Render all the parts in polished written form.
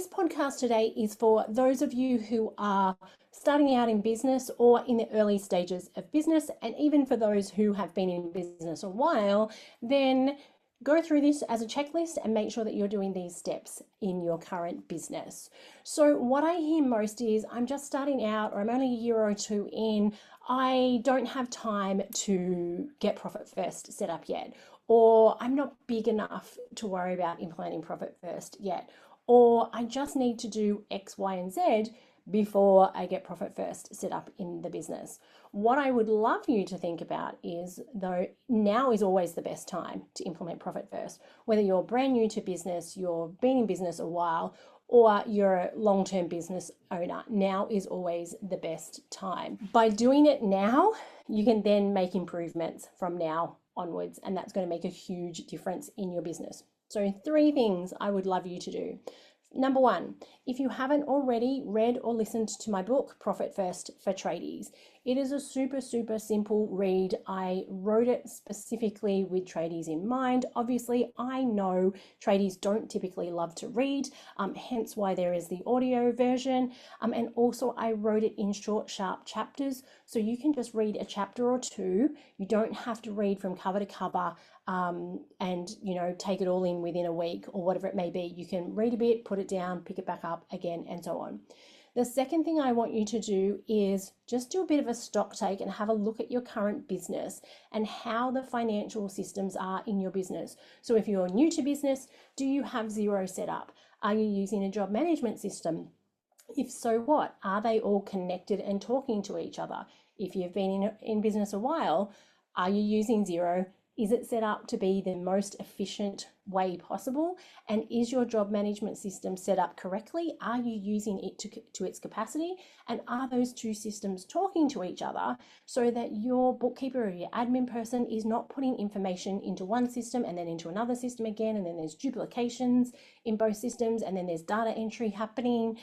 this podcast today is for those of you who are starting out in business or in the early stages of business, and even for those who have been in business a while, then go through this as a checklist and make sure that you're doing these steps in your current business. So what I hear most is, I'm just starting out, or I'm only a year or two in, I don't have time to get Profit First set up yet, or I'm not big enough to worry about implementing Profit First yet, or I just need to do X, Y, and Z before I get Profit First set up in the business. What I would love you to think about is, though, now is always the best time to implement Profit First. Whether you're brand new to business, you've been in business a while, or you're a long-term business owner, now is always the best time. By doing it now, you can then make improvements from now onwards, and that's going to make a huge difference in your business. So 3 things I would love you to do. Number 1, if you haven't already read or listened to my book, Profit First for Tradies, it is a super simple read. I wrote it specifically with tradies in mind. Obviously, I know tradies don't typically love to read, hence why there is the audio version. And also I wrote it in short, sharp chapters, so you can just read a chapter or 2. You don't have to read from cover to cover and take it all in within a week or whatever it may be. You can read a bit, put it down, pick it back up again, and so on. The second thing I want you to do is just do a bit of a stock take and have a look at your current business and how the financial systems are in your business. So if you're new to business, do you have Xero set up? Are you using a job management system? If so, what? Are they all connected and talking to each other? If you've been in business a while, are you using Xero? Is it set up to be the most efficient way possible? And is your job management system set up correctly? Are you using it to its capacity? And are those 2 systems talking to each other so that your bookkeeper or your admin person is not putting information into one system and then into another system again, and then there's duplications in both systems, and then there's data entry happening?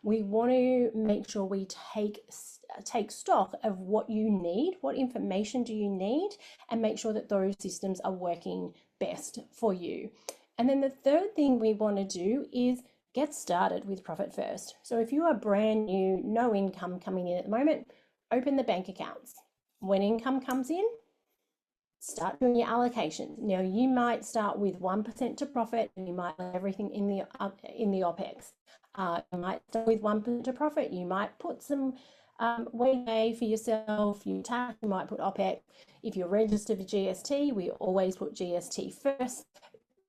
We want to make sure we take stock of what you need, what information do you need, and make sure that those systems are working best for you. And then the third thing we want to do is get started with Profit First. So if you are brand new, no income coming in at the moment, open the bank accounts. When income comes in, start doing your allocations. Now you might start with 1% to profit, and you might let everything in the OPEX. You might start with 1% to profit. You might put some way for yourself, your tax, you might put OPEX. If you're registered for GST, we always put GST first.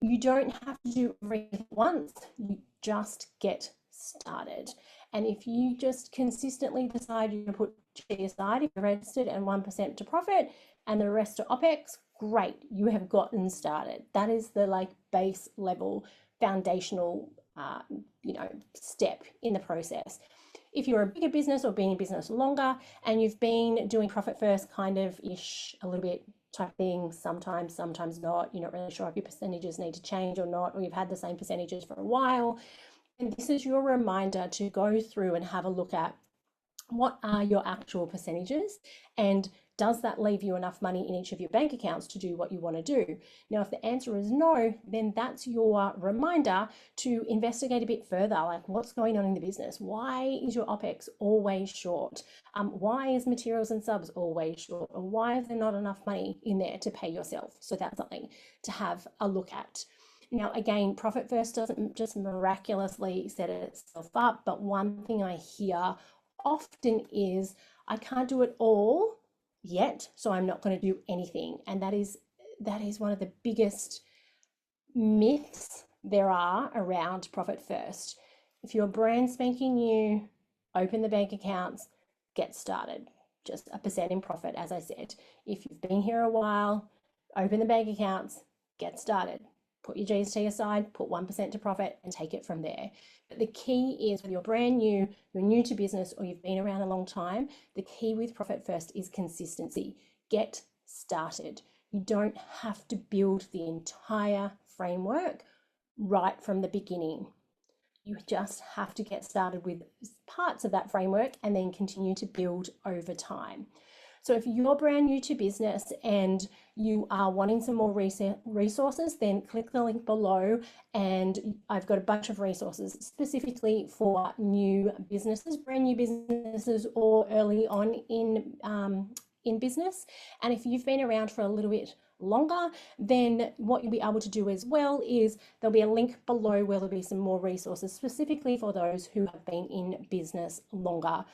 You don't have to do everything once, you just get started. And if you just consistently decide you're going to put GST aside if you're registered and 1% to profit and the rest to OPEX, great, you have gotten started. That is the base level foundational step in the process. If you're a bigger business or been in business longer and you've been doing Profit First kind of ish, a little bit type thing, sometimes not, you're not really sure if your percentages need to change or not, or you've had the same percentages for a while, and this is your reminder to go through and have a look at what are your actual percentages, and does that leave you enough money in each of your bank accounts to do what you want to do? Now, if the answer is no, then that's your reminder to investigate a bit further, like what's going on in the business? Why is your OPEX always short? Why is materials and subs always short? Or why is there not enough money in there to pay yourself? So that's something to have a look at. Now, again, Profit First doesn't just miraculously set itself up, but one thing I hear often is, I can't do it all yet, so I'm not going to do anything. And that is one of the biggest myths there are around Profit First. If you're brand spanking new, open the bank accounts, get started. Just a percent in profit, as I said. If you've been here a while, open the bank accounts, get started. Put your GST aside, put 1% to profit, and take it from there. But the key is, whether you're brand new, you're new to business, or you've been around a long time, the key with Profit First is consistency. Get started. You don't have to build the entire framework right from the beginning. You just have to get started with parts of that framework and then continue to build over time. So if you're brand new to business and you are wanting some more resources, then click the link below, and I've got a bunch of resources specifically for new businesses, brand new businesses, or early on in business. And if you've been around for a little bit longer, then what you'll be able to do as well is there'll be a link below where there'll be some more resources specifically for those who have been in business longer.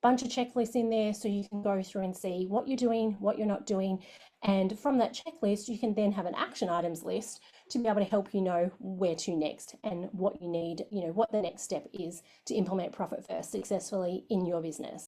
Bunch of checklists in there so you can go through and see what you're doing, what you're not doing, and from that checklist you can then have an action items list to be able to help you know where to next and what you need, what the next step is to implement Profit First successfully in your business.